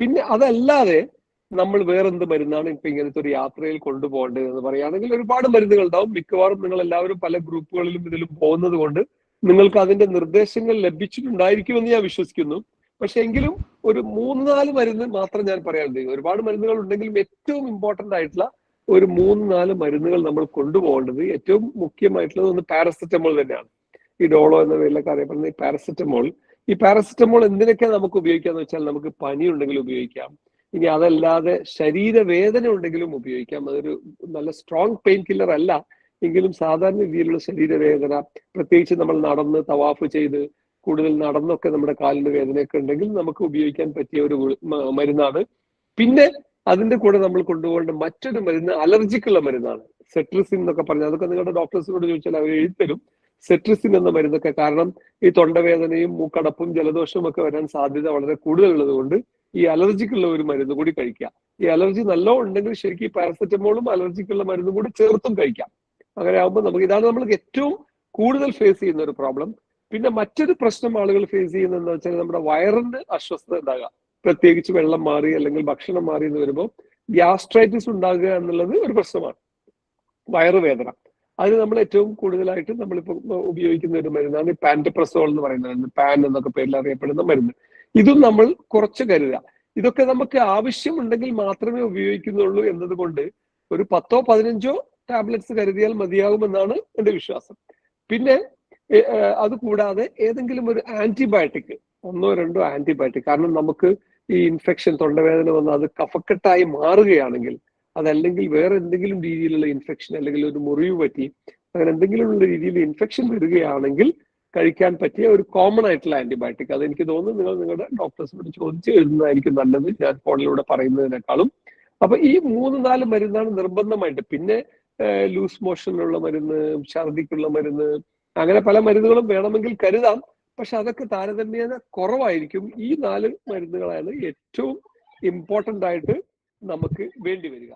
പിന്നെ അതല്ലാതെ നമ്മൾ വേറെന്ത് മരുന്നാണ് ഇപ്പൊ ഇങ്ങനത്തെ ഒരു യാത്രയിൽ കൊണ്ടുപോകേണ്ടത് എന്ന് പറയുകയാണെങ്കിൽ ഒരുപാട് മരുന്നുകൾ ഉണ്ടാവും. മിക്കവാറും നിങ്ങൾ എല്ലാവരും പല ഗ്രൂപ്പുകളിലും ഇതിലും പോകുന്നത് കൊണ്ട് നിങ്ങൾക്ക് അതിന്റെ നിർദ്ദേശങ്ങൾ ലഭിച്ചിട്ടുണ്ടായിരിക്കുമെന്ന് ഞാൻ വിശ്വസിക്കുന്നു. പക്ഷെ എങ്കിലും ഒരു 3-4 മരുന്ന് മാത്രം ഞാൻ പറയാറുണ്ട്. ഒരുപാട് മരുന്നുകൾ ഉണ്ടെങ്കിലും ഏറ്റവും ഇമ്പോർട്ടന്റ് ആയിട്ടുള്ള ഒരു 3-4 മരുന്നുകൾ നമ്മൾ കൊണ്ടുപോകേണ്ടത് ഏറ്റവും മുഖ്യമായിട്ടുള്ളത് ഒന്ന് പാരസെറ്റമോൾ തന്നെയാണ്. ഈ ഡോളോ എന്ന പേരിലൊക്കെ അറിയപ്പെടുന്ന ഈ പാരസെറ്റമോൾ. ഈ പാരസെറ്റമോൾ എന്തിനൊക്കെ നമുക്ക് ഉപയോഗിക്കാന്ന് വെച്ചാൽ നമുക്ക് പനി ഉണ്ടെങ്കിൽ ഉപയോഗിക്കാം. ഇനി അതല്ലാതെ ശരീരവേദന ഉണ്ടെങ്കിലും ഉപയോഗിക്കാം. അതൊരു നല്ല സ്ട്രോങ് പെയിൻ കില്ലർ അല്ല എങ്കിലും സാധാരണ രീതിയിലുള്ള ശരീരവേദന, പ്രത്യേകിച്ച് നമ്മൾ നടന്ന് തവാഫ് ചെയ്ത് കൂടുതൽ നടന്നൊക്കെ നമ്മുടെ കാലിന് വേദനയൊക്കെ ഉണ്ടെങ്കിൽ നമുക്ക് ഉപയോഗിക്കാൻ പറ്റിയ ഒരു മരുന്നാണ്. പിന്നെ അതിന്റെ കൂടെ നമ്മൾ കൊണ്ടുപോകേണ്ട മറ്റൊരു മരുന്ന് അലർജിക്കുള്ള മരുന്നാണ്. സെട്രിസിൻ എന്നൊക്കെ പറഞ്ഞാൽ അതൊക്കെ നിങ്ങളുടെ ഡോക്ടേഴ്സിനോട് ചോദിച്ചാൽ അവർ എഴുതരും സെട്രിസിൻ എന്ന മരുന്നൊക്കെ. കാരണം ഈ തൊണ്ടവേദനയും മൂക്കടപ്പും ജലദോഷവും ഒക്കെ വരാൻ സാധ്യത വളരെ കൂടുതലുള്ളത് കൊണ്ട് ഈ അലർജിക്കുള്ള ഒരു മരുന്ന് കൂടി കഴിക്കാം. ഈ അലർജി നല്ലോണം ഉണ്ടെങ്കിൽ ശരിക്കും ഈ പാരസെറ്റമോളും അലർജിക്കുള്ള മരുന്നും കൂടി ചേർത്തും കഴിക്കാം. അങ്ങനെ ആകുമ്പോൾ നമുക്ക് ഇതാണ് നമ്മൾ ഏറ്റവും കൂടുതൽ ഫേസ് ചെയ്യുന്ന ഒരു പ്രോബ്ലം. പിന്നെ മറ്റൊരു പ്രശ്നം ആളുകൾ ഫേസ് ചെയ്യുന്നത് എന്താ വെച്ചാൽ നമ്മുടെ വയറിന് അസ്വസ്ഥത ഉണ്ടാകുക, പ്രത്യേകിച്ച് വെള്ളം മാറി അല്ലെങ്കിൽ ഭക്ഷണം മാറി എന്ന് വരുമ്പോൾ ഗ്യാസ്ട്രൈറ്റിസ് ഉണ്ടാകുക എന്നുള്ളത് ഒരു പ്രശ്നമാണ്. വയറുവേദന അതിന് നമ്മൾ ഏറ്റവും കൂടുതലായിട്ട് നമ്മളിപ്പോൾ ഉപയോഗിക്കുന്ന ഒരു മരുന്നാണ് പാൻറ്റപ്രസോൾ എന്ന് പറയുന്ന മരുന്ന്, പാൻ എന്നൊക്കെ പേരിൽ അറിയപ്പെടുന്ന മരുന്ന്. ഇതും നമ്മൾ കുറച്ച് കരുതുക. ഇതൊക്കെ നമുക്ക് ആവശ്യമുണ്ടെങ്കിൽ മാത്രമേ ഉപയോഗിക്കുന്നുള്ളൂ എന്നതുകൊണ്ട് ഒരു 10-15 ടാബ്ലറ്റ്സ് കരുതിയാൽ മതിയാകുമെന്നാണ് എൻ്റെ വിശ്വാസം. പിന്നെ അതുകൂടാതെ ഏതെങ്കിലും ഒരു ആന്റിബയോട്ടിക്, 1-2 ആന്റിബയോട്ടിക്, കാരണം നമുക്ക് ഈ ഇൻഫെക്ഷൻ തൊണ്ടവേദന വന്ന് അത് കഫക്കെട്ടായി മാറുകയാണെങ്കിൽ, അതല്ലെങ്കിൽ വേറെ എന്തെങ്കിലും രീതിയിലുള്ള ഇൻഫെക്ഷൻ അല്ലെങ്കിൽ ഒരു മുറിവ് പറ്റി അങ്ങനെ എന്തെങ്കിലുമുള്ള രീതിയിൽ ഇൻഫെക്ഷൻ വരികയാണെങ്കിൽ കഴിക്കാൻ പറ്റിയ ഒരു കോമൺ ആയിട്ടുള്ള ആന്റിബയോട്ടിക്, അതെനിക്ക് തോന്നുന്നു നിങ്ങൾ നിങ്ങളുടെ ഡോക്ടേഴ്സിനോട് ചോദിച്ച് എഴുതുന്നതായിരിക്കും നല്ലത് ഞാൻ ഫോണിലൂടെ പറയുന്നതിനേക്കാളും. അപ്പൊ ഈ 3-4 മരുന്നാണ് നിർബന്ധമായിട്ട്. പിന്നെ ലൂസ് മോഷനുള്ള മരുന്ന്, ഛർദിക്കുള്ള മരുന്ന്, അങ്ങനെ പല മരുന്നുകളും വേണമെങ്കിൽ കരുതാം. പക്ഷെ അതൊക്കെ താരതമ്യേന കുറവായിരിക്കും. ഈ 4 മരുന്നുകളാണ് ഏറ്റവും ഇമ്പോർട്ടന്റ് ആയിട്ട് നമുക്ക് വേണ്ടി വരിക.